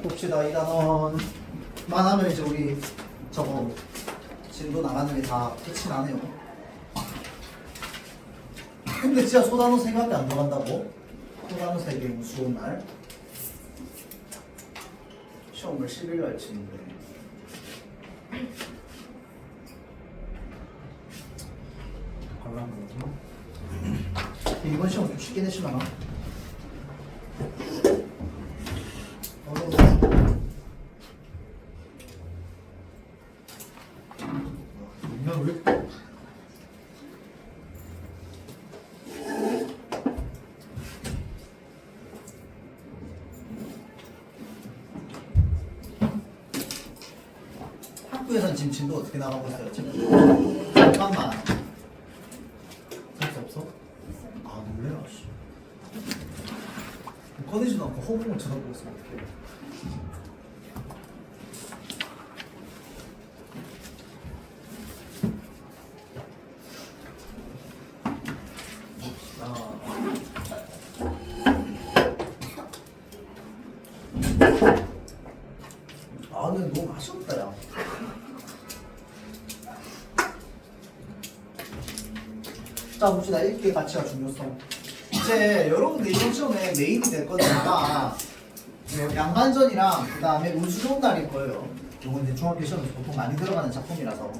봅시다. 이 단원만 하면 이제 우리 저거 진도 나가는 게 다 끝이 나네요. 근데 진짜 소단어 3개밖에 안 들어간다고? 소단어 3개 무서운 날 시험을 10일날 치는데 관람 거지? 이번 시험 좀 쉽게 내시려나? 학교에서는 지금 진도 어떻게 나가고 있어요? 지금 잠깐만 할수 없어? 아 놀래라 씨. 꺼내지도 않고 허공을 쳐다보고 있으면 어떡해. 아 근데 너무 아쉽다 야. 자 봅시다. 읽기의 가치와 중요성. 이제 여러분들 이번 시험에 메인이 될 거니까 양반전이랑 그 다음에 운수 좋은 날일 거예요. 요건 이제 중학교 시험에서 보통 많이 들어가는 작품이라서.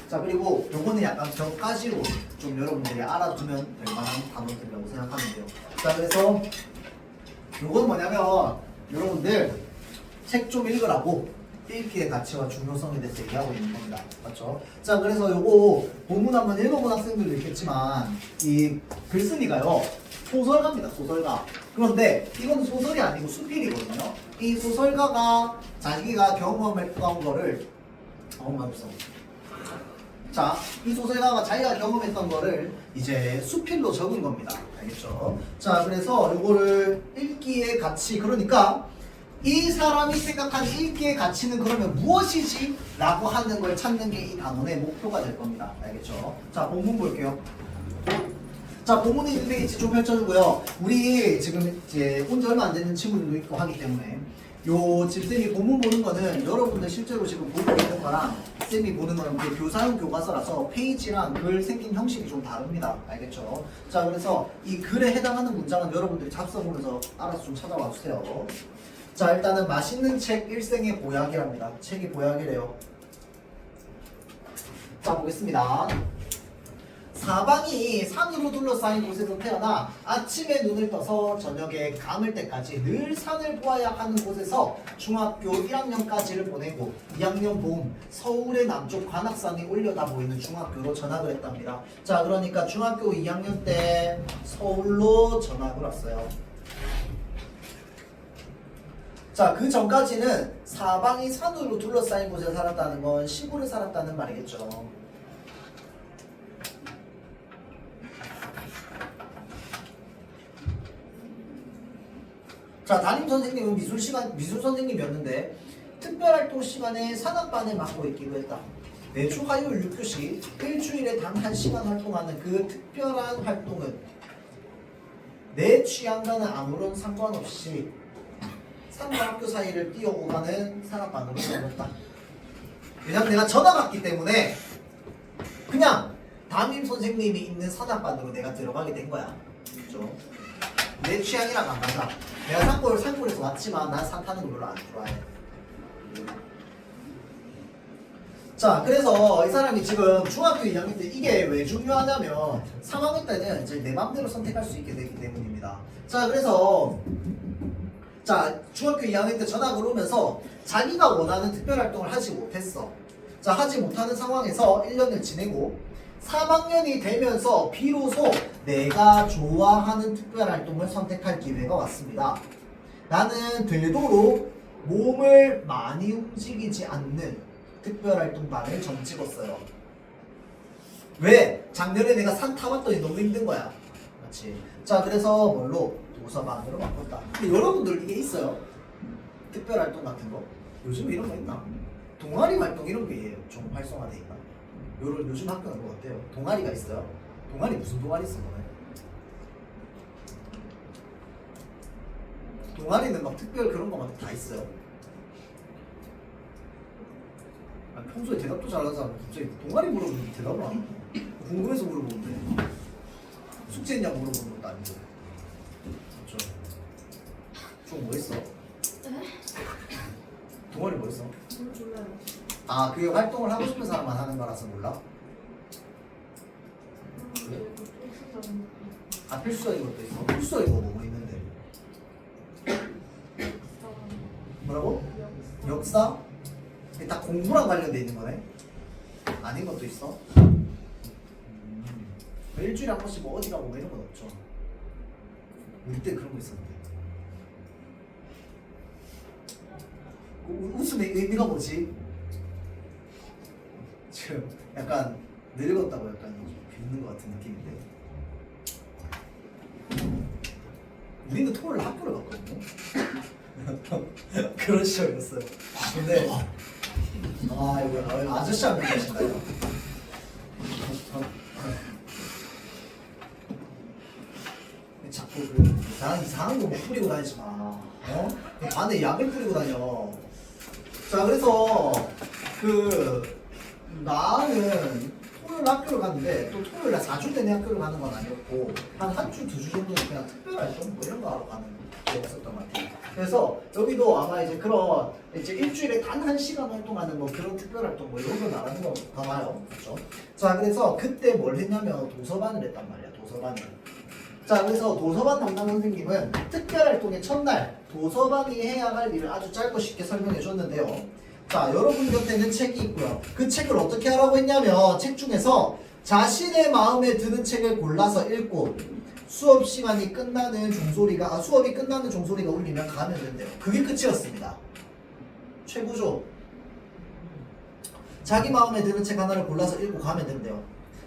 자 그리고 요거는 약간 격가지로 좀 여러분들이 알아두면 될 만한 단어들이라고 생각하면 돼요. 자 그래서 요건 뭐냐면 여러분들 책 좀 읽으라고 읽기의 가치와 중요성에 대해서 얘기하고 있는 겁니다. 맞죠? 자 그래서 요거 본문 한번 읽어본 학생들도 있겠지만 이 글쓴이가요 소설가입니다. 소설가. 그런데 이건 소설이 아니고 수필이거든요. 이 소설가가 자기가 경험했던 거를 맞았어. 자, 이 소설가가 자기가 경험했던 거를 이제 수필로 적은 겁니다. 알겠죠? 자, 그래서 요거를 읽기의 가치, 그러니까 이 사람이 생각한 읽기의 가치는 그러면 무엇이지? 라고 하는 걸 찾는 게 이 단원의 목표가 될 겁니다. 알겠죠? 자, 본문 볼게요. 자, 본문에 있는 페이지 좀 펼쳐주고요. 우리 지금 이제 온 지 얼마 안 되는 친구들도 있고 하기 때문에 요 지금 쌤이 본문 보는 거는 여러분들 실제로 지금 보고 있는 거랑 쌤이 보는 거는 그게 교사용 교과서라서 페이지랑 글 생긴 형식이 좀 다릅니다. 알겠죠? 자, 그래서 이 글에 해당하는 문장은 여러분들이 잡서 보면서 알아서 좀 찾아와 주세요. 자, 일단은 맛있는 책 일생의 보약이랍니다. 책이 보약이래요. 자, 보겠습니다. 사방이 산으로 둘러싸인 곳에서 태어나 아침에 눈을 떠서 저녁에 감을 때까지 늘 산을 보아야 하는 곳에서 중학교 1학년까지를 보내고 2학년 봄 서울의 남쪽 관악산이 올려다 보이는 중학교로 전학을 했답니다. 자, 그러니까 중학교 2학년 때 서울로 전학을 왔어요. 자, 그 전까지는 사방이 산으로 둘러싸인 곳에 살았다는 건 시골에 살았다는 말이겠죠. 자, 담임 선생님은 미술 선생님이었는데 특별활동 시간에 산악반을 맡고 있기도 했다. 매주 화요일 6교시 일주일에 단 1시간 활동하는 그 특별한 활동은 내 취향과는 아무런 상관없이 산과 학교 사이를 뛰어오가는 산악반으로 들어갔다. 왜냐면 내가 전학 왔기 때문에 그냥 담임 선생님이 있는 산악반으로 내가 들어가게 된 거야. 그렇죠? 내 취향이랑 안 맞아. 내가 산골에서 왔지만 난 산 타는 거 별로 안 좋아해. 자, 그래서 이 사람이 지금 중학교 2학년 때 이게 왜 중요하냐면 3학년 때는 이제 내 맘대로 선택할 수 있게 되기 때문입니다. 자, 그래서 중학교 2학년 때 전학을 오면서 자기가 원하는 특별활동을 하지 못했어. 자, 하지 못하는 상황에서 1년을 지내고 3학년이 되면서 비로소 내가 좋아하는 특별활동을 선택할 기회가 왔습니다. 나는 되도록 몸을 많이 움직이지 않는 특별활동반을 정찍었어요. 왜? 작년에 내가 산 타봤더니 너무 힘든 거야. 맞지? 자, 그래서 뭘로? 도서반으로 바꿨다. 근데 여러분들 이게 있어요? 특별활동 같은 거? 요즘 이런 거 있나? 동아리 활동 이런 게 좀 활성화돼 있나? 요즘 학교는 뭐 어때요? 동아리가 있어요? 동아리 무슨 동아리 있어 너네? 동아리는 막 특별 그런 거 막 다 있어요. 아, 평소에 대답도 잘하는 사람 갑자기 동아리 물어보면 대답을 안 해. 궁금해서 물어보는데 숙제했냐고 물어보는 것도 아니고. 그렇죠. 좀 뭐 했어? 네? 동아리 뭐 했어? 몰라요. 아 그게 활동을 하고 싶은 사람만 하는 거라서 몰라? 그래? 아 필수적인 것도 있어? 필수적인 거 뭐 있는데? 뭐라고? 역사? 이게 다 공부랑 관련돼 있는 거네? 아닌 것도 있어? 일주일에 한 번씩 뭐 어디 가고 뭐 이런 건 없죠. 우리 때 그런 거 있었는데. 웃음의 의미가 뭐지? 지금 약간 늙었다고 약간 비웃는 것 같은 느낌인데. 우리는 토요일 학교를 갔거든요. 그런 시절이었어요. 근데 아 이거 아저씨 한 명 계신가요? 자꾸 그 이상한 거 뭐 뿌리고 다니지 마. 어? 안에 약을 뿌리고 다녀. 자 그래서 그 나는 토요일 학교를 갔는데 또 토요일 날 4주 내내 학교를 가는 건 아니었고 한 주, 2주 정도는 그냥 특별활동 뭐 이런 거 하러 가는 게였었던 것 같아요. 그래서 여기도 아마 이제 그런 이제 일주일에 단 1시간 활동하는 뭐 그런 특별활동 뭐 이런 거 나가는 거 봐봐요. 그렇죠? 자 그래서 그때 뭘 했냐면 도서관을 했단 말이야. 도서관을. 자 그래서 도서관 담당 선생님은 특별활동의 첫날 도서관이 해야 할 일을 아주 짧고 쉽게 설명해 줬는데요. 자 여러분 곁에는 책이 있고요. 그 책을 어떻게 하라고 했냐면 책 중에서 자신의 마음에 드는 책을 골라서 읽고 수업 시간이 끝나는 종소리가 수업이 끝나는 종소리가 울리면 가면 된대요. 그게 끝이었습니다. 최고죠. 자기 마음에 드는 책 하나를 골라서 읽고 가면 된대요.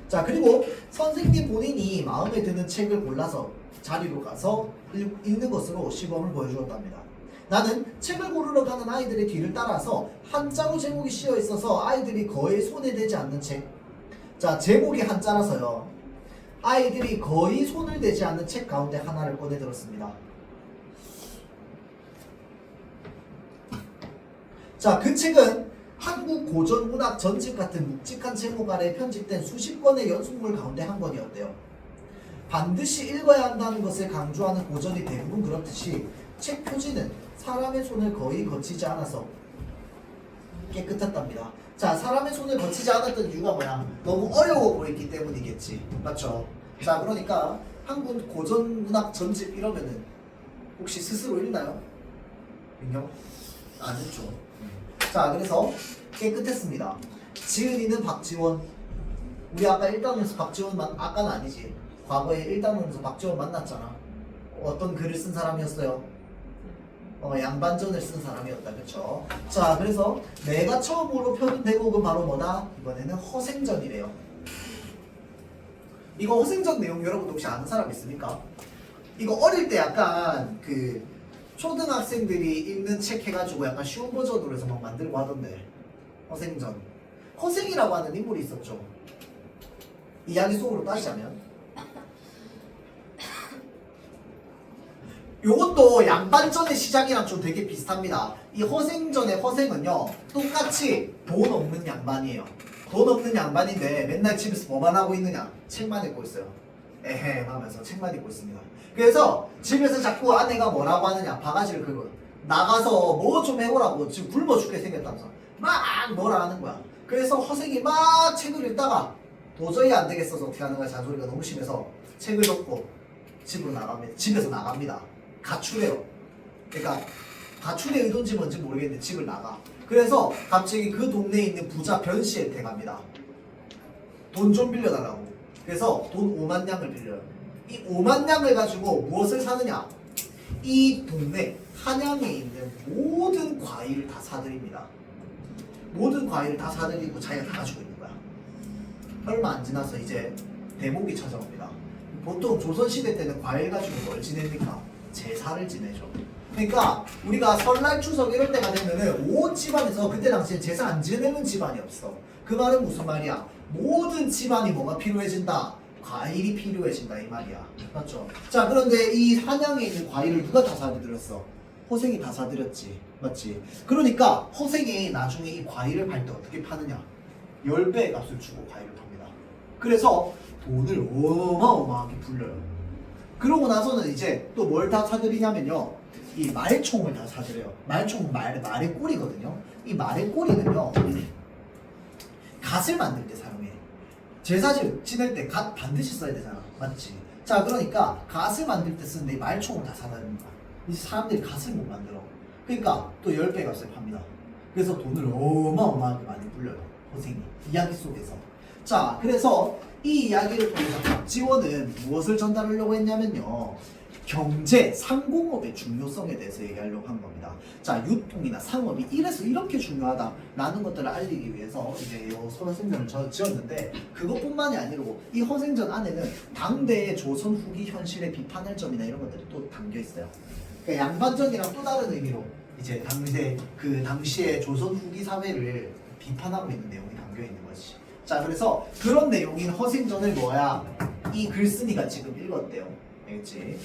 자 그리고 선생님 본인이 마음에 드는 책을 골라서 자리로 가서 읽는 것으로 시범을 보여주었답니다. 나는 책을 고르러 가는 아이들의 뒤를 따라서 한자로 제목이 씌어 있어서 아이들이 거의 손에 대지 않는 책. 자 제목이 한자라서요. 아이들이 거의 손을 대지 않는 책 가운데 하나를 꺼내 들었습니다. 자 그 책은 한국 고전문학 전집 같은 묵직한 제목 아래 편집된 수십 권의 연속물 가운데 한 권이었대요. 반드시 읽어야 한다는 것을 강조하는 고전이 대부분 그렇듯이 책 표지는 사람의 손을 거의 거치지 않아서 깨끗했답니다. 자, 사람의 손을 거치지 않았던 이유가 뭐야? 너무 어려워 보였기 때문이겠지. 맞죠? 자, 그러니까 한국 고전문학 전집 이러면은 혹시 스스로 읽나요? 민영? 안 했죠. 자, 그래서 깨끗했습니다. 지은이는 박지원. 우리 아까 1단원에서 박지원 아까는 아니지. 과거에 1단원에서 박지원 만났잖아. 어떤 글을 쓴 사람이었어요? 양반전을 쓴 사람이었다. 그쵸? 자, 그래서 내가 처음으로 펴는 대목은 바로 뭐다? 이번에는 허생전이래요. 이거 허생전 내용 여러분 혹시 아는 사람 있습니까? 이거 어릴 때 약간 그 초등학생들이 읽는 책 해가지고 약간 쉬운 버전으로 해서 막 만들고 하던데. 허생전. 허생이라고 하는 인물이 있었죠. 이야기 속으로 따지자면 요것도 양반전의 시작이랑 좀 되게 비슷합니다. 이 허생전의 허생은요 똑같이 돈 없는 양반이에요. 돈 없는 양반인데 맨날 집에서 뭐만 하고 있느냐? 책만 읽고 있어요. 에헴 하면서 책만 읽고 있습니다. 그래서 집에서 자꾸 아내가 뭐라고 하느냐? 바가지를 긁어 나가서 뭐 좀 해보라고. 지금 굶어 죽게 생겼다면서 막 뭐라 하는 거야. 그래서 허생이 막 책을 읽다가 도저히 안 되겠어서 어떻게 하는 거야? 잔소리가 너무 심해서 책을 덮고 집으로 나갑니다. 집에서 나갑니다. 가출해요. 그러니까 가출의 의도인지 뭔지 모르겠는데 집을 나가. 그래서 갑자기 그 동네에 있는 부자 변 씨한테 갑니다. 돈 좀 빌려달라고. 그래서 돈 5만 냥을 빌려요. 이 5만 냥을 가지고 무엇을 사느냐? 이 동네 한양에 있는 모든 과일을 다 사들입니다. 모든 과일을 다 사들이고 자기가 다 가지고 있는 거야. 얼마 안 지나서 이제 대목이 찾아옵니다. 보통 조선시대 때는 과일 가지고 뭘 지냅니까? 제사를 지내죠. 그러니까 우리가 설날 추석 이럴 때가 되면은 온 집안에서 그때 당시에 제사 안 지내는 집안이 없어. 그 말은 무슨 말이야? 모든 집안이 뭐가 필요해진다? 과일이 필요해진다 이 말이야. 맞죠? 자 그런데 이 한양에 있는 과일을 누가 다 사들였어? 호생이 다 사들였지. 맞지? 그러니까 허생이 나중에 이 과일을 팔 때 어떻게 파느냐? 10배의 값을 주고 과일을 팝니다. 그래서 돈을 어마어마하게 불려요. 그러고 나서는 이제 또 뭘 다 사들이냐면요. 이 말총을 다 사들여요. 말총은 말의 꼬리거든요. 이 말의 꼬리는요. 갓을 만들 때 사용해. 제사 지낼 때 갓 반드시 써야 되잖아. 맞지? 자, 그러니까 갓을 만들 때 쓰는데 이 말총을 다 사다 줍니다. 이 사람들이 갓을 못 만들어. 그러니까 또 10배 값을 팝니다. 그래서 돈을 어마어마하게 많이 불려요. 허생이. 이야기 속에서. 자, 그래서 이 이야기를 통해서 박지원은 무엇을 전달하려고 했냐면요. 경제, 상공업의 중요성에 대해서 얘기하려고 한 겁니다. 자, 유통이나 상업이 이래서 이렇게 중요하다라는 것들을 알리기 위해서 이제 이 허생전을 지었는데 그것뿐만이 아니고 이 허생전 안에는 당대의 조선 후기 현실의 비판할 점이나 이런 것들이 또 담겨 있어요. 그러니까 양반전이랑 또 다른 의미로 이제 당시의 조선 후기 사회를 비판하고 있는 내용이 담겨 있는 거지. 자, 그래서 그런 내용인 허생전을 뭐야? 이 글쓴이가 지금 읽었대요. 알겠지?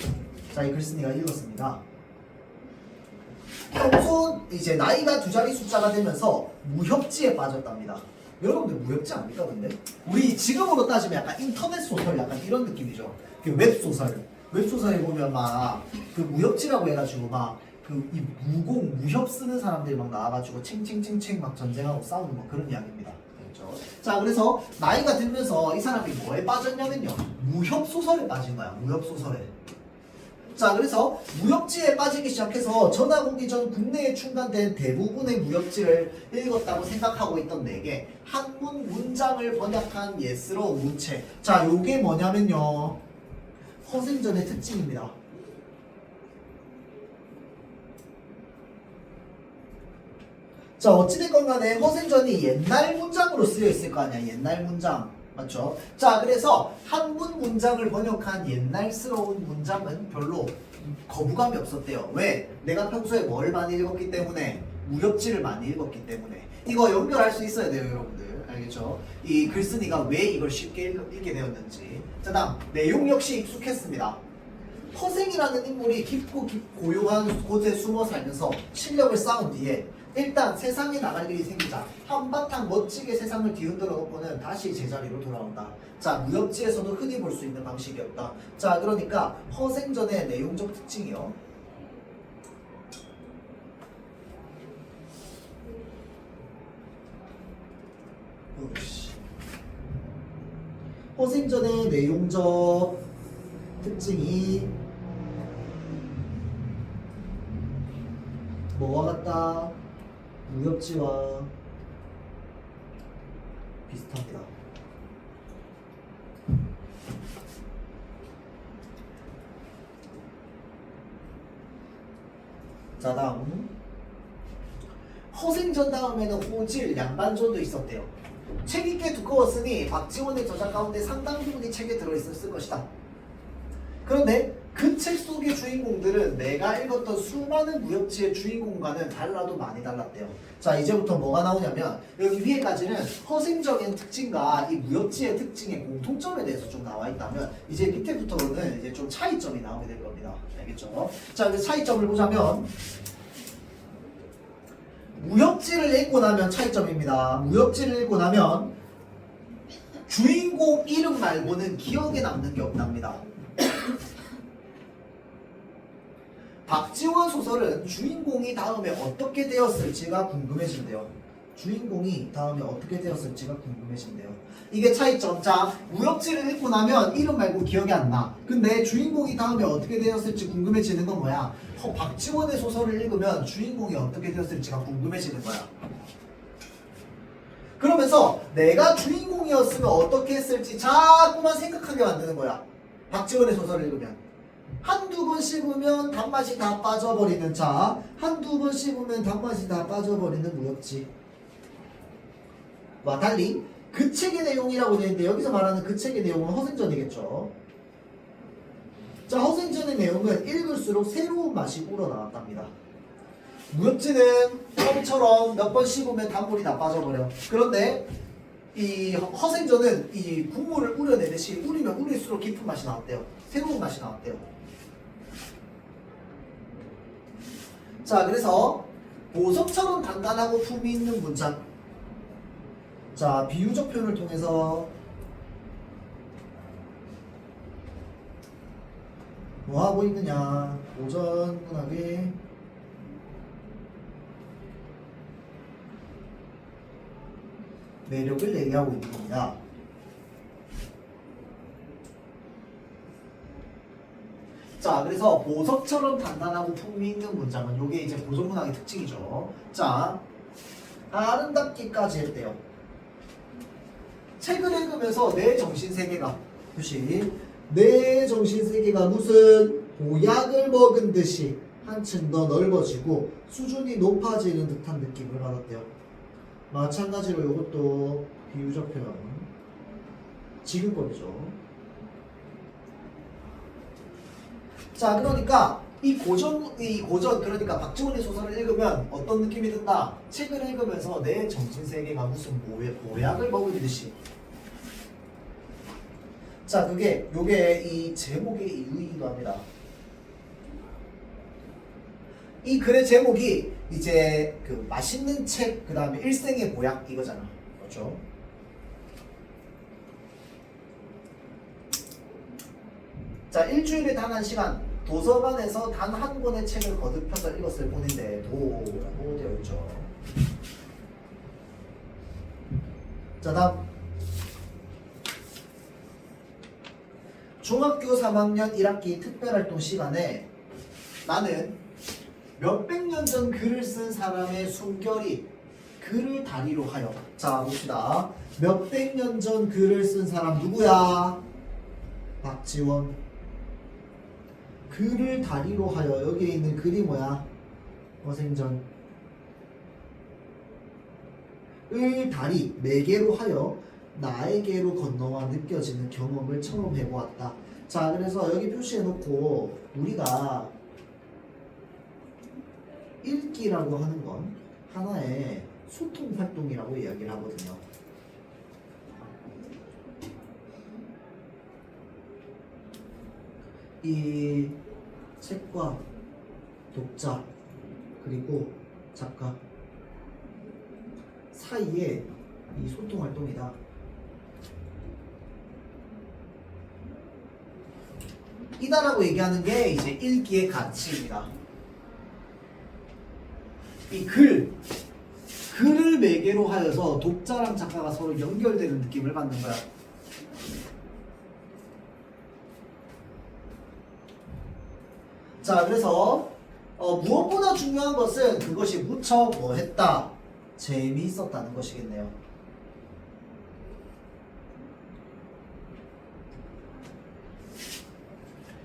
자, 이 글쓴이가 읽었습니다. 평소 이제 나이가 2자리 숫자가 되면서 무협지에 빠졌답니다. 여러분들 무협지 아닙니까 근데? 우리 지금으로 따지면 약간 인터넷 소설 약간 이런 느낌이죠. 그 웹소설. 웹소설에 보면 막 그 무협지라고 해가지고 막 그 이 무협 쓰는 사람들이 막 나와가지고 챙챙챙챙 막 전쟁하고 싸우는 뭐 그런 이야기입니다. 그렇죠? 자, 그래서 나이가 들면서 이 사람이 뭐에 빠졌냐면요. 무협 소설에 빠진 거야. 무협 소설에. 자, 그래서 무협지에 빠지기 시작해서 전학 오기 전 국내에 충당된 대부분의 무협지를 읽었다고 생각하고 있던 내게 한문 문장을 번역한 예스러운 문체. 자, 요게 뭐냐면요. 허생전의 특징입니다. 자, 어찌됐건 간에 허생전이 옛날 문장으로 쓰여 있을 거 아니야. 옛날 문장. 맞죠? 자, 그래서 한문 문장을 번역한 옛날스러운 문장은 별로 거부감이 없었대요. 왜? 내가 평소에 뭘 많이 읽었기 때문에, 무협지를 많이 읽었기 때문에. 이거 연결할 수 있어야 돼요, 여러분들. 알겠죠? 이 글쓴이가 왜 이걸 쉽게 읽게 되었는지. 자, 다음 내용 역시 익숙했습니다. 허생이라는 인물이 깊고 고요한 곳에 숨어 살면서 실력을 쌓은 뒤에 일단 세상에 나갈 일이 생기자 한바탕 멋지게 세상을 뒤흔들어 놓고는 다시 제자리로 돌아온다. 자, 무협지에서도 흔히 볼 수 있는 방식이었다. 자, 그러니까 허생전의 내용적 특징이요. 허생전의 내용적 특징이 뭐와 같다? 무협지와 비슷합니다. 자, 다음 허생전 다음에는 호질, 양반전도 있었대요. 책이 꽤 두꺼웠으니 박지원의 저작 가운데 상당 부분이 책에 들어있었을 것이다. 그런데 그 책 속의 주인공들은 내가 읽었던 수많은 무협지의 주인공과는 달라도 많이 달랐대요. 자, 이제부터 뭐가 나오냐면 여기 위에까지는 허생적인 특징과 이 무협지의 특징의 공통점에 대해서 좀 나와 있다면 이제 밑에부터는 이제 좀 차이점이 나오게 될 겁니다. 알겠죠? 자, 그 차이점을 보자면 무협지를 읽고 나면 차이점입니다. 무협지를 읽고 나면 주인공 이름 말고는 기억에 남는 게 없답니다. 박지원 소설은 주인공이 다음에 어떻게 되었을지가 궁금해진대요. 주인공이 다음에 어떻게 되었을지가 궁금해진대요. 이게 차이점. 자, 무협지를 읽고 나면 이름 말고 기억이 안 나. 근데 주인공이 다음에 어떻게 되었을지 궁금해지는 건 뭐야? 박지원의 소설을 읽으면 주인공이 어떻게 되었을지가 궁금해지는 거야. 그러면서 내가 주인공이었으면 어떻게 했을지 자꾸만 생각하게 만드는 거야. 박지원의 소설을 읽으면. 한두 번 씹으면 단맛이 다 빠져버리는 차, 한두 번 씹으면 단맛이 다 빠져버리는 무협지. 와, 달리 그 책의 내용이라고 되어 있는데 여기서 말하는 그 책의 내용은 허생전이겠죠. 자, 허생전의 내용은 읽을수록 새로운 맛이 우러나왔답니다. 무협지는 껌처럼 몇 번 씹으면 단물이 다 빠져버려. 그런데 이 허생전은 이 국물을 우려내듯이 우리면 우릴수록 깊은 맛이 나왔대요. 새로운 맛이 나왔대요. 자, 그래서 보석처럼 단단하고 품이 있는 문장. 자, 비유적 표현을 통해서 뭐 하고 있느냐? 고전 문학의 매력을 얘기하고 있는 겁니다. 자, 그래서 보석처럼 단단하고 품위 있는 문장은 요게 이제 고전 문학의 특징이죠. 자, 아름답기까지 했대요. 책을 읽으면서 내 정신세계가 표시 내 정신세계가 무슨 보약을 먹은 듯이 한층 더 넓어지고 수준이 높아지는 듯한 느낌을 받았대요. 마찬가지로 이것도 비유적 표현 지금법이죠. 자, 그러니까 이 고전 그러니까 박지원의 소설을 읽으면 어떤 느낌이 든다? 책을 읽으면서 내 정신세계가 무슨 보약을 먹으듯이. 자, 요게 이 제목의 이유이기도 합니다. 이 글의 제목이 이제 그 맛있는 책, 그 다음에 일생의 보약 이거잖아. 그렇죠? 자, 일주일에 단 한 시간 도서관에서 단 한 권의 책을 거듭해서 읽었을 뿐인데 도라고 되어 있죠. 자, 다음 중학교 3학년 1학기 특별활동 시간에 나는 몇백 년 전 글을 쓴 사람의 숨결이 글을 다리로 하여. 자, 봅시다. 몇백 년 전 글을 쓴 사람 누구야? 박지원. 글을 다리로 하여. 여기에 있는 글이 뭐야? 어생전. 을 다리 매개로 하여 나에게로 건너와 느껴지는 경험을 처음 해보았다. 자, 그래서 여기 표시해놓고 우리가 읽기라고 하는 건 하나의 소통 활동이라고 이야기를 하거든요. 이 책과 독자 그리고 작가 사이에 이 소통 활동이다. 이다라고 얘기하는 게 이제 읽기의 가치입니다. 이 글을 매개로 하여서 독자랑 작가가 서로 연결되는 느낌을 받는 거야. 자, 그래서 무엇보다 중요한 것은 그것이 무척 뭐 했다? 재미있었다는 것이겠네요.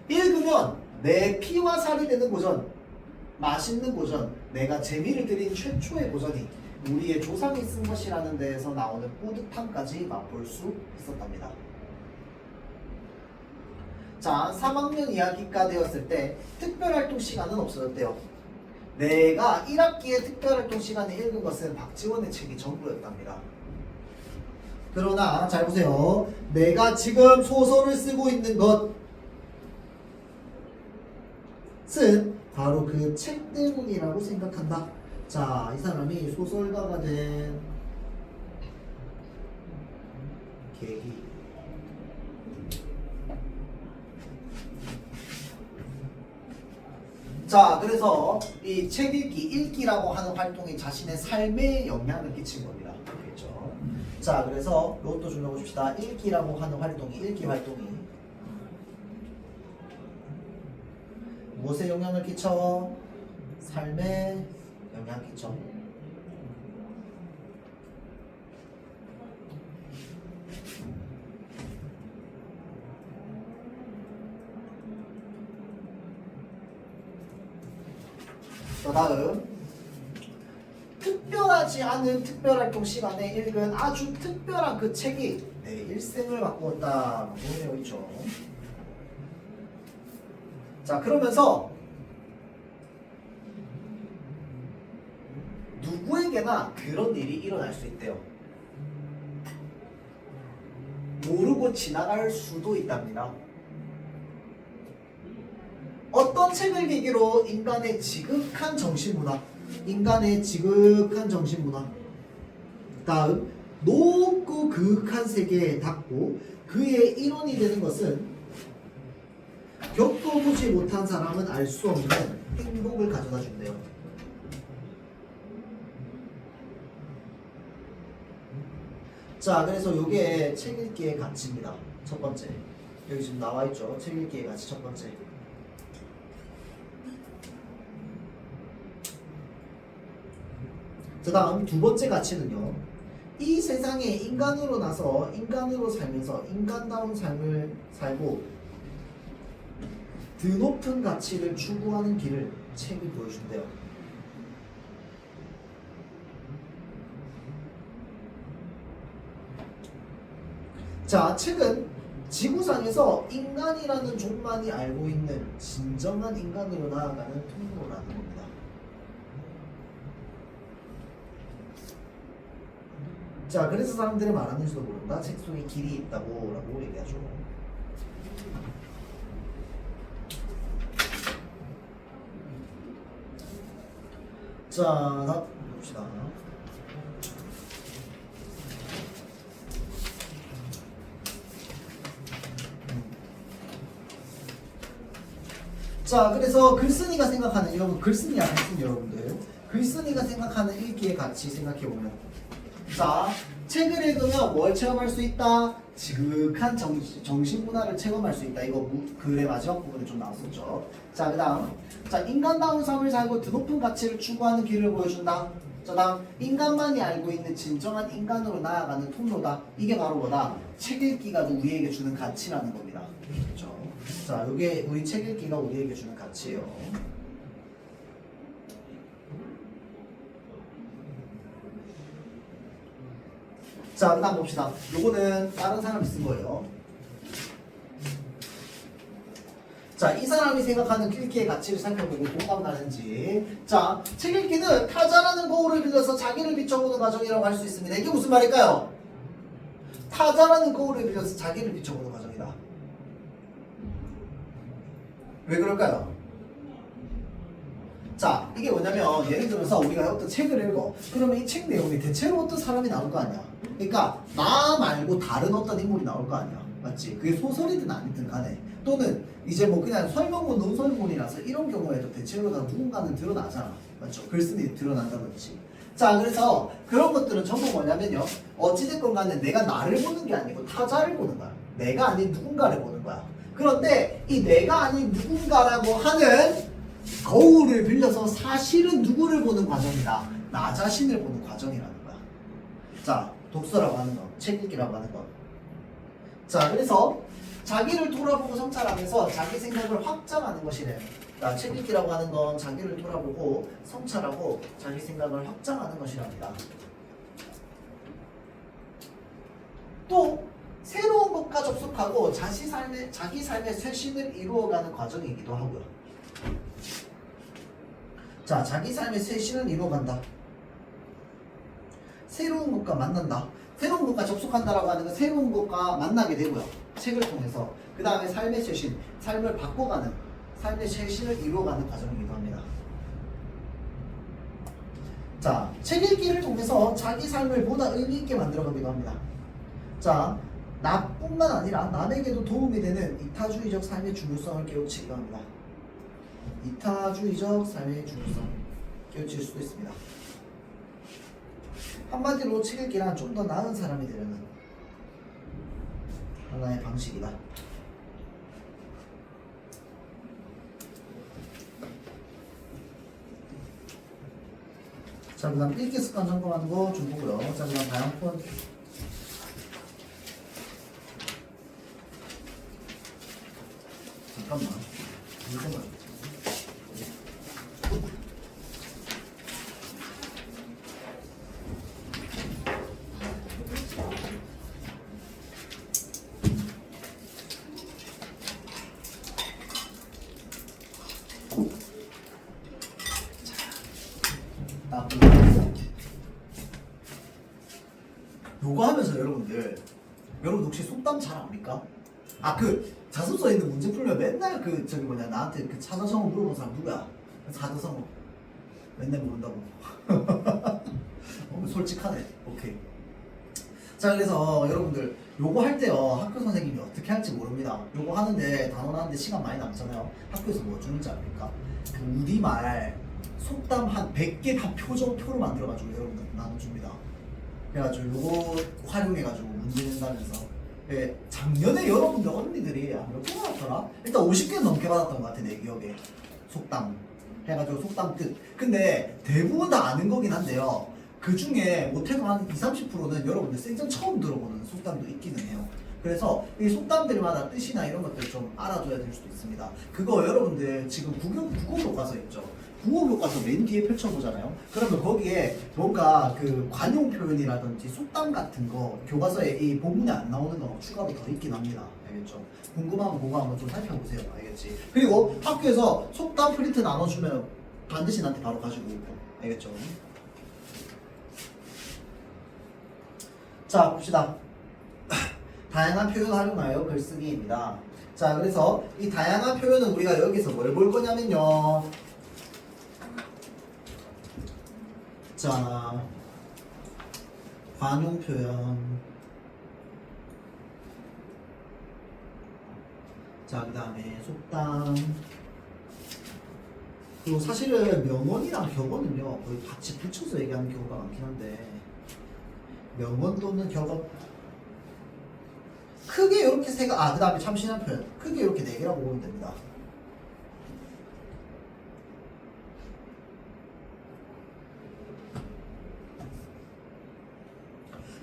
읽으면 내 피와 살이 되는 고전, 맛있는 고전, 내가 재미를 들인 최초의 고전이 우리의 조상이 쓴 것이라는 데에서 나오는 뿌듯함까지 맛볼 수 있었답니다. 자, 3학년 2학기가 되었을 때 특별활동 시간은 없어졌대요. 내가 1학기에 특별활동 시간에 읽은 것은 박지원의 책이 전부였답니다. 그러나 잘 보세요. 내가 지금 소설을 쓰고 있는 것은 바로 그 책 때문이라고 생각한다. 자, 이 사람이 소설가가 된 계기. 자, 그래서 이 책 읽기라고 하는 활동이 자신의 삶에 영향을 끼친 겁니다. 그렇죠? 자, 그래서 이것도 좀 해봅시다. 읽기 활동이 무엇에 영향을 끼쳐? 삶에 영향을 끼쳐. 그 다음 특별하지 않은 특별활동 시간에 읽은 아주 특별한 그 책이 내 일생을 바꾸었다 라고 되어 있죠. 자, 그러면서 누구에게나 그런 일이 일어날 수 있대요. 모르고 지나갈 수도 있답니다. 어떤 책을 계기로 인간의 지극한 정신문화, 인간의 지극한 정신문화. 다음 높고 그윽한 세계에 닿고 그의 일원이 되는 것은 겪어보지 못한 사람은 알 수 없는 행복을 가져다 준대요. 자, 그래서 요게 책 읽기의 가치입니다. 첫 번째. 여기 지금 나와 있죠. 책 읽기의 가치 첫 번째. 그 다음 두 번째 가치는요. 이 세상에 인간으로 나서 인간으로 살면서 인간다운 삶을 살고 드높은 가치를 추구하는 길을 책이 보여준대요. 자, 책은 지구상에서 인간이라는 종만이 알고 있는 진정한 인간으로 나아가는 통로라는 겁니다. 자, 그래서 사람들이 말하는지도 모른다. 책 속에 길이 있다고 라고 얘기하죠. 자, 다음 봅시다. 자, 그래서 글쓴이가 생각하는 여러분 글쓴이야 글쓴이 여러분들 글쓴이가 생각하는 읽기의 가치 생각해보면 자, 책을 읽으면 뭘 체험할 수 있다? 지극한 정신문화를 체험할 수 있다. 이거 글의 마지막 부분에 좀 나왔었죠. 자, 그 다음 자, 인간다운 삶을 살고 드높은 가치를 추구하는 길을 보여준다. 자, 다음 인간만이 알고 있는 진정한 인간으로 나아가는 통로다. 이게 바로 뭐다? 책 읽기가 우리에게 주는 가치라는 겁니다. 그렇죠? 자, 이게 우리 책 읽기가 우리에게 주는 가치예요. 자, 그 다음 봅시다. 요거는 다른 사람이 쓴 거예요. 자, 이 사람이 생각하는 읽기의 가치를 살펴보고 공감 가는지. 자, 책 읽기는 타자라는 거울을 빌려서 자기를 비춰보는 과정이라고 할 수 있습니다. 이게 무슨 말일까요? 타자라는 거울을 빌려서 자기를 비춰보는 과정이다. 왜 그럴까요? 자, 이게 뭐냐면 예를 들어서 우리가 어떤 책을 읽어. 그러면 이 책 내용이 대체로 어떤 사람이 나올 거 아니야. 그러니까 나 말고 다른 어떤 인물이 나올 거 아니야. 맞지? 그게 소설이든 아니든 간에. 또는 이제 뭐 그냥 설명문, 논설문이라서 이런 경우에도 대체로 다 누군가는 드러나잖아. 맞죠? 글쓴이 드러난다든지. 자, 그래서 그런 것들은 전부 뭐냐면요. 어찌됐건 간에 내가 나를 보는 게 아니고 타자를 보는 거야. 내가 아닌 누군가를 보는 거야. 그런데 이 내가 아닌 누군가라고 하는 거울을 빌려서 사실은 누구를 보는 과정이다. 나 자신을 보는 과정이라는 거야. 자, 독서라고 하는 거, 책 읽기라고 하는 거. 자, 그래서 자기를 돌아보고 성찰하면서 자기 생각을 확장하는 것이래. 자, 책 읽기라고 하는 건 자기를 돌아보고 성찰하고 자기 생각을 확장하는 것이랍니다. 또 새로운 것과 접속하고 자기 삶의 쇄신을 이루어가는 과정이기도 하고요. 자, 자기 삶의 쇄신을 이루어간다. 새로운 것과 만난다. 새로운 것과 접속한다라고 하는 건 새로운 것과 만나게 되고요. 책을 통해서. 그 다음에 삶의 쇄신, 삶을 바꿔가는, 삶의 쇄신을 이루어가는 과정이기도 합니다. 자, 책 읽기를 통해서 자기 삶을 보다 의미 있게 만들어가기도 합니다. 자, 나뿐만 아니라 남에게도 도움이 되는 이타주의적 삶의 중요성을 깨우치기도 합니다. 이타주의적 삶의 중요성 깨우칠 수도 있습니다. 한마디로 책 읽기란 좀 더 나은 사람이 되려는 하나의 방식이다. 자, 그 다음 읽기 습관 점검하는 거 좀 보고요. 자, 그 다음 다양폰. 잠깐만. 잠깐만. 요거 하면서 여러분 혹시 속담 잘 압니까? 아, 그 자습서에 있는 문제 풀면 맨날 그 저기 뭐냐 나한테 그 사자성어 물어본 사람 누구야? 사자성어 맨날 모른다고. 솔직하네. 오케이. 자, 그래서 여러분들 요거 할 때요, 학교 선생님이 어떻게 할지 모릅니다. 요거 하는데 단원 하는데 시간 많이 남잖아요. 학교에서 뭐 주는지 압니까? 그 우리말 속담 한 100개 다 표로 만들어가지고 여러분들 나눠줍니다. 그래가지고 요거 활용해가지고 문제 낸다면서. 예, 작년에 여러분들 언니들이 몇 개 받았더라? 일단 50개 넘게 받았던 것 같아, 내 기억에. 속담 해가지고 속담 뜻. 근데 대부분 다 아는 거긴 한데요, 그 중에 못해도 한 20, 30%는 여러분들 생전 처음 들어보는 속담도 있기는 해요. 그래서 이 속담들마다 뜻이나 이런 것들 좀 알아둬야 될 수도 있습니다. 그거 여러분들 지금 국어 교과서 있죠? 국어 교과서 맨 뒤에 펼쳐보잖아요. 그러면 거기에 뭔가 그 관용 표현이라든지 속담 같은 거 교과서에 이 본문에 안 나오는 거 추가로 더 있긴 합니다. 알겠죠? 궁금하면 그거 한번 좀 살펴보세요. 알겠지? 그리고 학교에서 속담 프린트 나눠주면 반드시 나한테 바로 가지고 오고. 알겠죠? 자, 봅시다. 다양한 표현 활용하여 글쓰기입니다. 자, 그래서 이 다양한 표현은 우리가 여기서 뭘 볼 거냐면요. 자, 관용 표현. 자, 그 다음에 속담. 그리고 사실은 명언이랑 격언은요, 거의 같이 붙여서 얘기하는 경우가 많긴 한데, 명언 또는 격언. 크게 이렇게 그 다음에 참신한 표현. 크게 이렇게 네 개라고 보면 됩니다.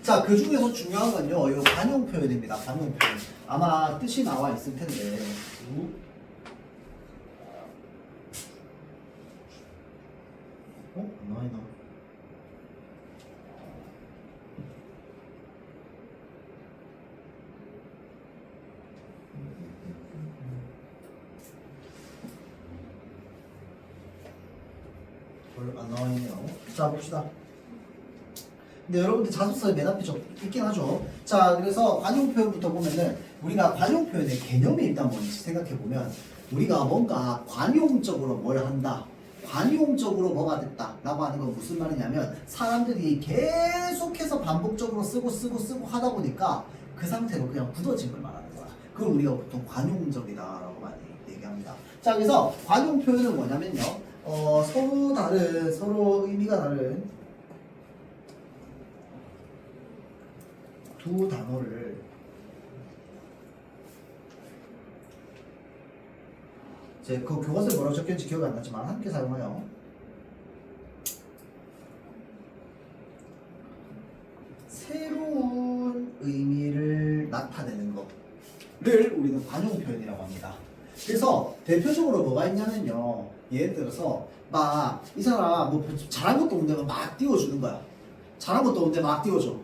자, 그 중에서 중요한 건요, 이 관용 표현입니다. 관용 표현. 아마 뜻이 나와 있을 텐데. 안 나와 있나? 안 나와 있네요. 자, 봅시다. 근데 여러분들 자습서에 맨 앞에 좀 있긴 하죠. 자, 그래서 관용 표현부터 보면은 우리가 관용 표현의 개념이 일단 뭔지 생각해 보면, 우리가 뭔가 관용적으로 뭘 한다, 관용적으로 뭐가 됐다 라고 하는 건 무슨 말이냐면, 사람들이 계속해서 반복적으로 쓰고 하다 보니까 그 상태로 그냥 굳어진 걸 말하는 거야. 그걸 우리가 보통 관용적이다 라고 많이 얘기합니다. 자, 그래서 관용 표현은 뭐냐면요, 서로 의미가 다른 두 단어를 그 교과서에 뭐라고 적혀있는지 기억이 안 나지만 함께 사용하여 새로운 의미를 나타내는 것을 우리는 관용 표현이라고 합니다. 그래서 대표적으로 뭐가 있냐면요, 예를 들어서 막 이 사람 뭐 잘한 것도 없는데 막 띄워주는 거야. 잘한 것도 없는데 막 띄워줘.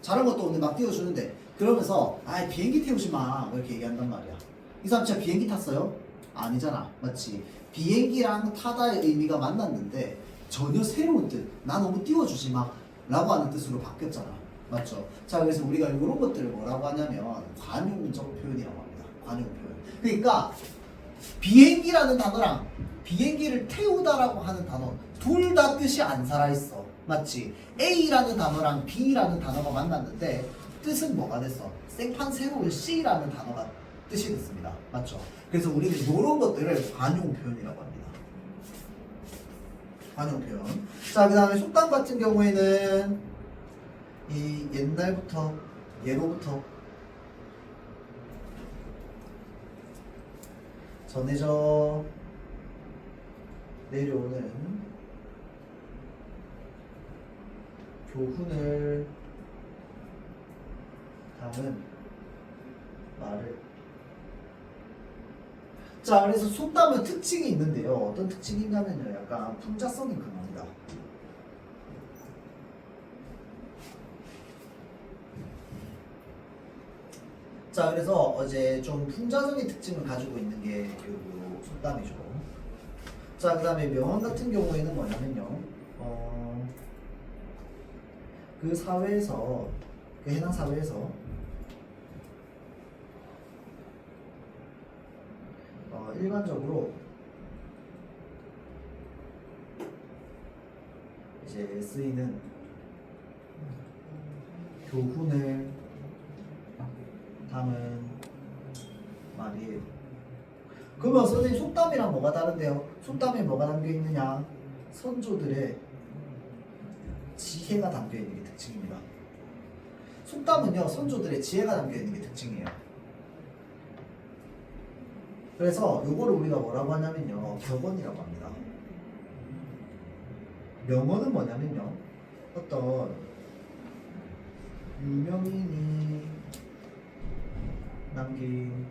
잘한 것도 없는데 막 띄워주는데, 그러면서 비행기 태우지 마 이렇게 얘기한단 말이야. 이 사람 진짜 비행기 탔어요? 아니잖아. 맞지? 비행기랑 타다의 의미가 만났는데 전혀 새로운 뜻, 나 너무 띄워주지 마 라고 하는 뜻으로 바뀌었잖아. 맞죠? 자, 그래서 우리가 이런 것들을 뭐라고 하냐면 관용적 표현이라고 합니다. 관용 표현. 그러니까 비행기라는 단어랑 비행기를 태우다라고 하는 단어 둘 다 뜻이 안 살아있어. 맞지? A라는 단어랑 B라는 단어가 만났는데 뜻은 뭐가 됐어? 생판 새로운 C라는 단어가 뜻이 됐습니다. 맞죠? 그래서 우리는 이런 것들을 관용 표현이라고 합니다. 관용 표현. 자, 그 다음에 속담 같은 경우에는 이 옛날부터, 예로부터 전해져 내려오는 교훈을 담은 말을. 자, 그래서 속담은 특징이 있는데요. 어떤 특징인가면요, 약간 풍자성이 강합니다. 자, 그래서 이제 좀 풍자적인 특징을 가지고 있는 게 그 속담이죠. 자, 그 다음에 명언 같은 경우에는 뭐냐면요, 그 사회에서, 그 해당 사회에서 일반적으로 쓰이는 교훈을 담은 말이에요. 그러면 선생님 속담이랑 뭐가 다른데요? 속담에 뭐가 담겨 있느냐? 선조들의 지혜가 담겨 있는 게 특징입니다. 속담은요, 선조들의 지혜가 담겨 있는 게 특징이에요. 그래서 요거를 우리가 뭐라고 하냐면요, 격언이라고 합니다. 명언은 뭐냐면요, 어떤 유명인이 남긴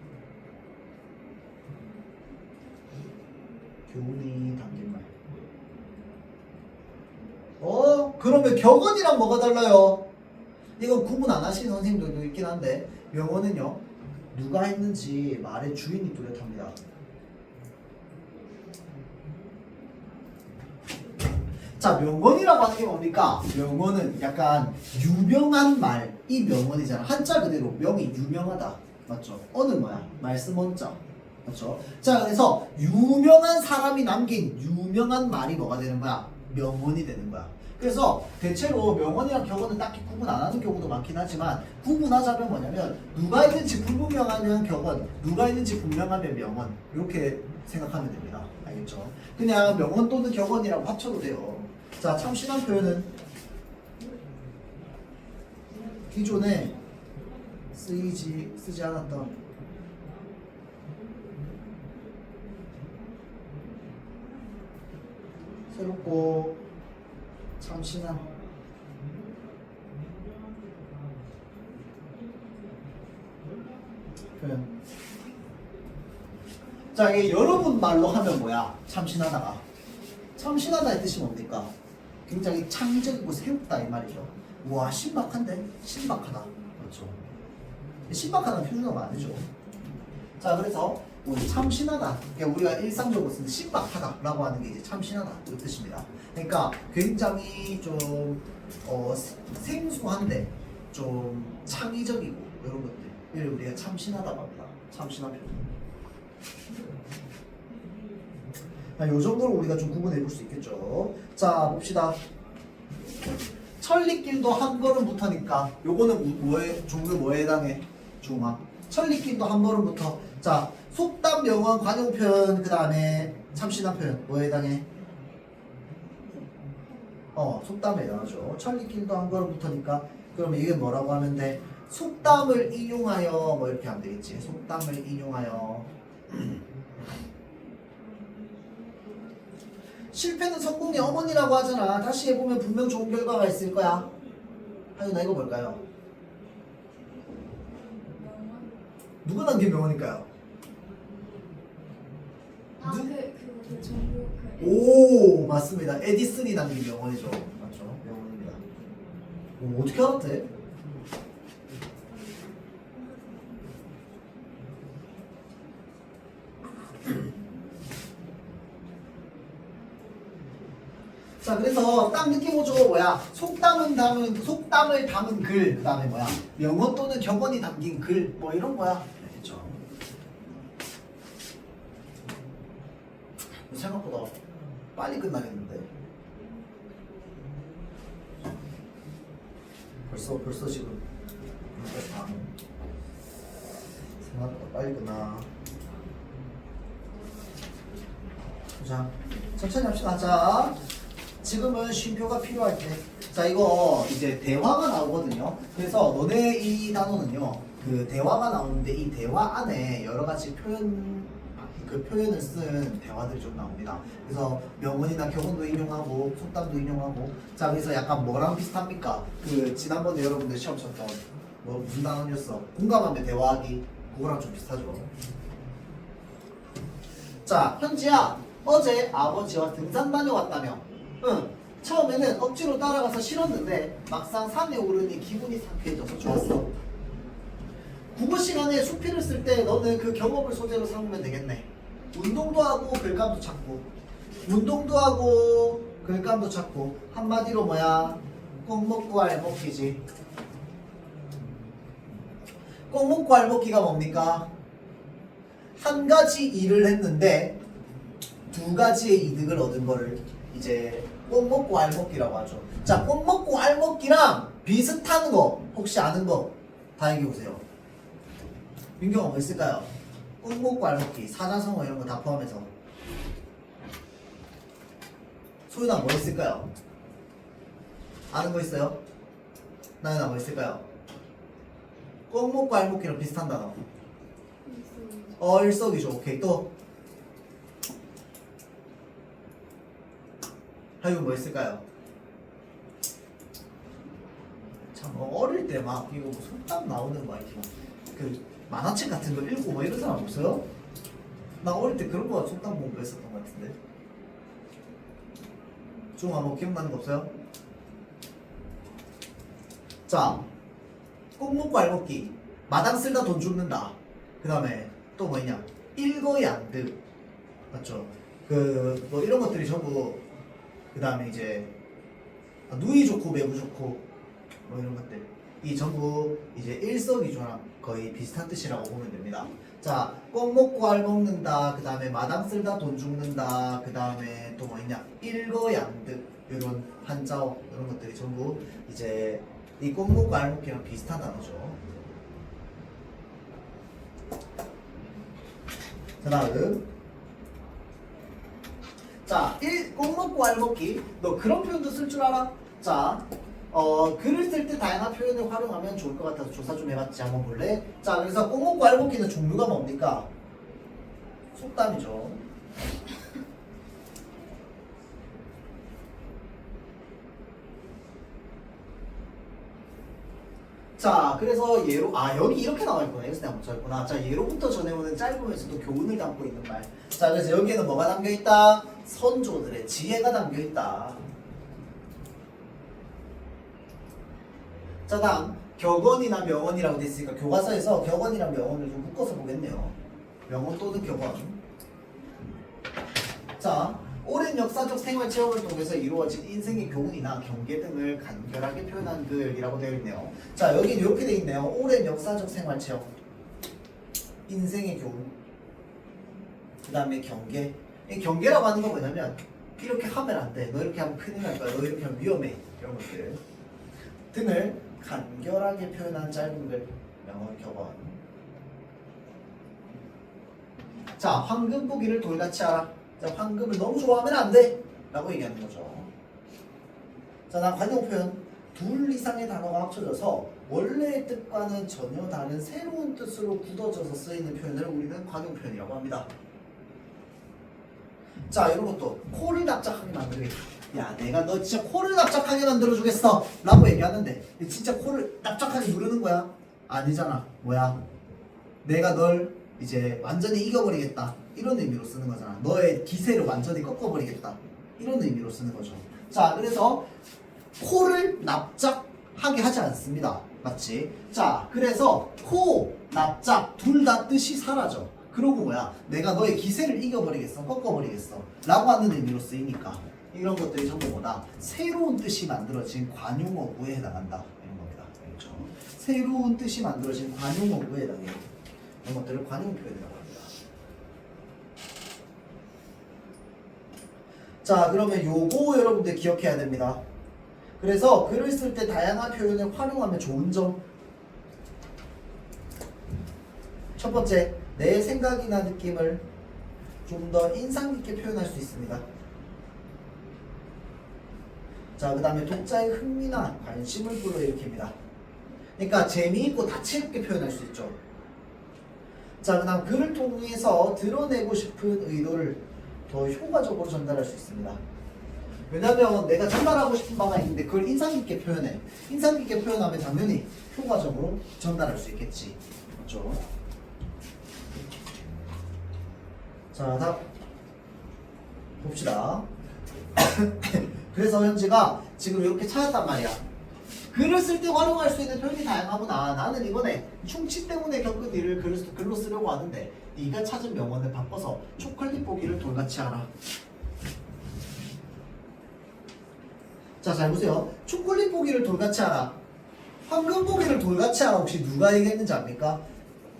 교훈이 담긴 말. 그러면 격언이랑 뭐가 달라요? 이건 구분 안 하시는 선생님들도 있긴 한데, 명언은요, 누가 했는지 말의 주인이 뚜렷합니다. 자, 명언이라고 하는 게 뭡니까? 명언은 약간 유명한 말, 이 명언이잖아. 한자 그대로 명이 유명하다. 맞죠? 어는 뭐야? 말씀 원자. 맞죠? 자, 그래서 유명한 사람이 남긴 유명한 말이 뭐가 되는 거야? 명언이 되는 거야. 그래서 대체로 명언이랑 격언은 딱히 구분 안 하는 경우도 많긴 하지만, 구분하자면 뭐냐면 누가 있는지 불분명하면 격언, 누가 있는지 분명하면 명언, 이렇게 생각하면 됩니다. 알겠죠? 그냥 명언 또는 격언이라고 합쳐도 돼요. 자, 참신한 표현은 기존에 쓰지 않았던 새롭고 참신한 표현. 자, 이게 여러분 말로 하면 뭐야? 참신하다가. 참신하다의 뜻이 뭡니까? 굉장히 창의적이고 새롭다 이 말이죠. 와, 신박한데? 신박하다. 그렇죠. 신박하다는 표준어가 아니죠. 자, 그래서 우리 참신하다. 그러니까 우리가 일상적으로 쓰는 신박하다라고 하는 게 이제 참신하다 이 뜻입니다. 그러니까 굉장히 좀 생소한데 좀 창의적이고 이런 것들. 우리가 참신하다고 합니다. 참신한 표현. 요 정도로 우리가 좀 구분해 볼 수 있겠죠. 자, 봅시다. 천리길도 한 걸음부터니까 요거는 뭐에 종류 뭐에 해당해? 중화. 천리길도 한 걸음부터. 자, 속담, 명언, 관용 표현, 그 다음에 참신한 표현 뭐에 해당해? 속담에 해당하죠. 천리길도 한 걸음부터니까 그러면 이게 뭐라고 하면 돼? 속담을 인용하여 뭐 이렇게 하면 되겠지. 속담을 인용하여. 실패는 성공의 어머니라고 하잖아. 다시 해보면 분명 좋은 결과가 있을 거야. 하윤아, 이거 뭘까요? 누가 남긴 명언일까요? 오, 맞습니다. 에디슨이 남긴 명언이죠. 맞죠? 명언입니다. 오, 어떻게 알았대? 자, 그래서 딱 느낌 오죠. 뭐야? 속담을 담은 글, 그 다음에 뭐야? 명언 또는 격언이 담긴 글, 뭐 이런 거야. 알겠죠? 생각보다 빨리 끝나겠는데. 벌써 지금 생각보다 빨리 끝나. 자, 천천히 합시다. 자, 지금은 쉼표가 필요할 때. 자, 이거 이제 대화가 나오거든요. 그래서 너네 이 단어는요, 그 대화가 나오는데 이 대화 안에 여러 가지 표현을 쓴 대화들이 좀 나옵니다. 그래서 명언이나 격언도 인용하고 속담도 인용하고. 자, 그래서 약간 뭐랑 비슷합니까? 그 지난번에 여러분들 시험 쳤던 무슨 단어였어? 공감하며 대화하기. 그거랑 좀 비슷하죠. 자, 현지야, 어제 아버지와 등산 다녀왔다며. 응. 처음에는 억지로 따라가서 싫었는데 막상 산에 오르니 기분이 상쾌해져서 좋았어. 국어 시간에 수필을 쓸 때 너는 그 경험을 소재로 삼으면 되겠네. 운동도 하고 글감도 찾고, 운동도 하고 글감도 찾고. 한마디로 뭐야? 꼭 먹고 알먹기지. 꼭 먹고 알먹기가 뭡니까? 한 가지 일을 했는데 두 가지의 이득을 얻은 거를 이제 꼭 먹고 알 먹기라고 하죠. 자, 꼭 먹고 알 먹기랑 비슷한 거 혹시 아는 거 다 얘기해 보세요. 민경아 뭐 있을까요? 꼭 먹고 알 먹기, 사자성어 이런 거 다 포함해서. 소윤아 뭐 있을까요? 아는 거 있어요? 나연아 뭐 있을까요? 꼭 먹고 알 먹기랑 비슷한 단어. 일석이조. 오케이. 또 하유 뭐 있을까요? 참 어릴 때 막 이거 뭐 속담 나오는 거 이렇게 그 만화책 같은 거 읽고 뭐 이런 사람 없어요? 나 어릴 때 그런 거 속담 공부했었던 것 같은데. 중아 뭐 기억나는 거 없어요? 자, 꼭 먹고 알 먹기, 마당 쓸다 돈 죽는다. 그 다음에 또 뭐 있냐? 일거양득, 맞죠? 그 뭐 이런 것들이 전부. 그 다음에 이제 누이 좋고 매부 좋고 뭐 이런 것들 이 전부 이제 일석이조랑 거의 비슷한 뜻이라고 보면 됩니다. 자, 꼭 먹고 알 먹는다. 그 다음에 마당 쓸다 돈 죽는다. 그 다음에 또 뭐 있냐? 일거양득 이런 한자어 이런 것들이 전부 이제 이 꼭 먹고 알 먹기랑 비슷한 단어죠. 그 다음 자, 꼭 먹고 알 먹기. 너 그런 표현도 쓸 줄 알아? 자, 글을 쓸 때 다양한 표현을 활용하면 좋을 것 같아서 조사 좀 해봤지. 한번 볼래? 자, 그래서 꼭 먹고 알 먹기는 종류가 뭡니까? 속담이죠. 자, 그래서 예로, 여기 이렇게 나와 있구나. 여기서 내가 못 적었구나. 자, 예로부터 전해오는 짧으면서도 교훈을 담고 있는 말. 자, 그래서 여기에는 뭐가 담겨 있다? 선조들의 지혜가 담겨 있다. 자, 다음 격언이나 명언이라고 돼 있으니까 교과서에서 격언이랑 명언을 좀 묶어서 보겠네요. 명언 또는 격언. 자, 오랜 역사적 생활 체험을 통해서 이루어진 인생의 교훈이나 경계 등을 간결하게 표현한 글이라고 되어 있네요. 자, 여기 이렇게 되어 있네요. 오랜 역사적 생활 체험, 인생의 교훈, 그 다음에 경계. 이 경계라고 하는 건 뭐냐면 이렇게 하면 안 돼. 너 이렇게 하면 큰일 날 거야. 너 이렇게 하면 위험해. 이런 것들 등을 간결하게 표현한 짧은 글, 명언, 격언. 자, 황금 보기를 돌같이 알아. 자, 황금을 너무 좋아하면 안 돼 라고 얘기하는 거죠. 자, 나 관용 표현. 둘 이상의 단어가 합쳐져서 원래의 뜻과는 전혀 다른 새로운 뜻으로 굳어져서 쓰이는 표현을 우리는 관용 표현이라고 합니다. 자, 이런 것도 코를 납작하게 만들겠다. 야, 내가 너 진짜 코를 납작하게 만들어주겠어 라고 얘기하는데 진짜 코를 납작하게 누르는 거야? 아니잖아. 뭐야? 내가 널 이제 완전히 이겨버리겠다 이런 의미로 쓰는 거잖아. 너의 기세를 완전히 꺾어버리겠다 이런 의미로 쓰는 거죠. 자, 그래서 코를 납작하게 하지 않습니다. 맞지? 자, 그래서 코, 납작 둘 다 뜻이 사라져. 그러고 뭐야? 내가 너의 기세를 이겨버리겠어, 꺾어버리겠어 라고 하는 의미로 쓰이니까 이런 것들이 전부 뭐다? 새로운 뜻이 만들어진 관용어구에 해당한다 이런 겁니다. 그렇죠? 새로운 뜻이 만들어진 관용어구에 해당해요. 이런 것들을 관용 표현이라고 합니다. 자, 그러면 요거 여러분들 기억해야 됩니다. 그래서 글을 쓸 때 다양한 표현을 활용하면 좋은 점. 첫 번째, 내 생각이나 느낌을 좀 더 인상 깊게 표현할 수 있습니다. 자, 그 다음에 독자의 흥미나 관심을 불러일으킵니다. 그러니까 재미있고 다채롭게 표현할 수 있죠. 자, 그 다음 글을 통해서 드러내고 싶은 의도를 더 효과적으로 전달할 수 있습니다. 왜냐면 내가 전달하고 싶은 바가 있는데 그걸 인상 깊게 표현해. 인상 깊게 표현하면 당연히 효과적으로 전달할 수 있겠지. 맞죠? 자, 다음 봅시다. 그래서 현지가 지금 이렇게 찾았단 말이야. 글을 쓸 때 활용할 수 있는 표현이 다양하구나. 나는 이번에 충치 때문에 겪은 일을 글로 쓰려고 하는데 네가 찾은 명언을 바꿔서 초콜릿 보기를 돌같이 하라. 자, 잘 보세요. 초콜릿 보기를 돌같이 하라. 황금 보기를 돌같이 하라. 혹시 누가 얘기했는지 압니까?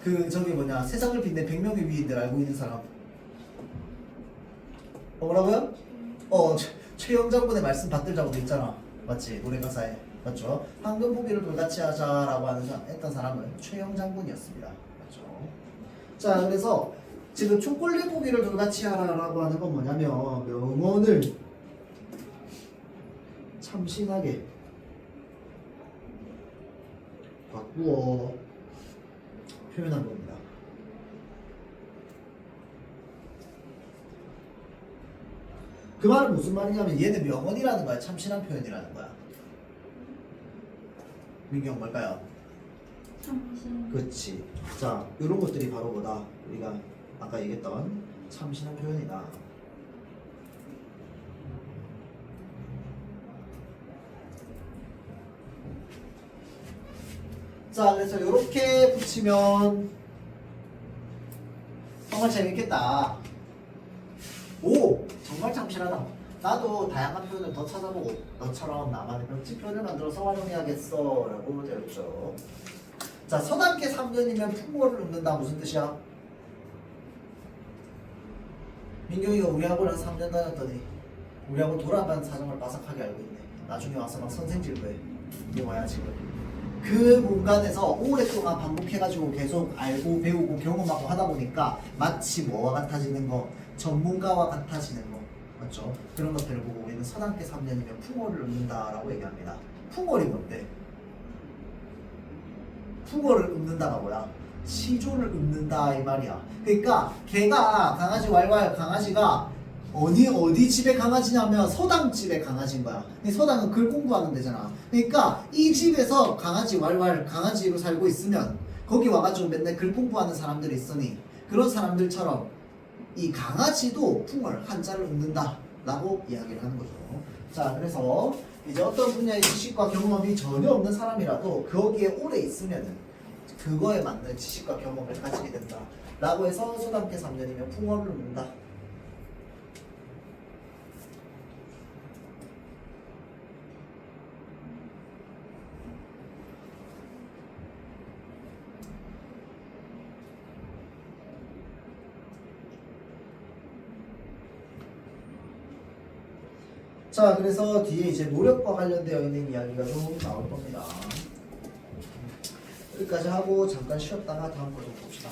그 저기 뭐냐, 세상을 빛낸 100명의 위인들 알고 있는 사람. 뭐라고요? 최영 장군의 말씀 받들자고 돼 있잖아. 맞지? 노래 가사에. 맞죠? 황금 보기를 돌같이 하자라고 했던 사람은 최영 장군이었습니다. 맞죠? 자, 그래서 지금 초콜릿 보기를 돌같이 하라라고 하는 건 뭐냐면 명언을 참신하게 바꾸어 표현한 겁니다. 그 말은 무슨 말이냐면 얘는 명언이라는 거야, 참신한 표현이라는 거야. 민경 뭘까요? 참신. 그렇지. 자, 이런 것들이 바로 뭐다? 우리가 아까 얘기했던 참신한 표현이다. 자, 그래서 이렇게 붙이면 정말 재밌겠다. 오! 정말 참신하다. 나도 다양한 표현을 더 찾아보고 너처럼 나만의 벽지 표현을 만들어서 활용해야겠어 라고 되었죠. 자, 서당계 3년이면 풍모를 읊는다. 무슨 뜻이야? 민경이가 우리 학원에 3년 다녔더니 우리 학원 돌아간 사정을 빠삭하게 알고 있네. 나중에 와서 막 선생질도 해. 이게 뭐야 지금? 그 공간에서 오랫동안 반복해가지고 계속 알고 배우고 경험하고 하다 보니까 마치 뭐와 같아지는 거? 전문가와 같아지는 거. 맞죠? 그런 것들을 보고 우리는 서당계 3년이면 풍어를 읊는다라고 얘기합니다. 풍어이 뭔데? 풍어를 읊는다가 뭐야? 시조를 읊는다 이 말이야. 그러니까 걔가 강아지 왈왈 강아지가 어디 집의 강아지냐면 서당 집의 강아지인 거야. 근데 서당은 글 공부하는 데잖아. 그러니까 이 집에서 강아지 왈왈 강아지로 살고 있으면 거기 와가지고 맨날 글 공부하는 사람들이 있으니 그런 사람들처럼 이 강아지도 풍월 한자를 읊는다 라고 이야기를 하는 거죠. 자, 그래서 이제 어떤 분야의 지식과 경험이 전혀 없는 사람이라도 거기에 오래 있으면은 그거에 맞는 지식과 경험을 가지게 된다 라고 해서 서당계 3년이면 풍월을 읊는다. 자, 그래서 뒤에 이제 노력과 관련되어 있는 이야기가 좀 나올 겁니다. 여기까지 하고 잠깐 쉬었다가 다음 거 좀 봅시다.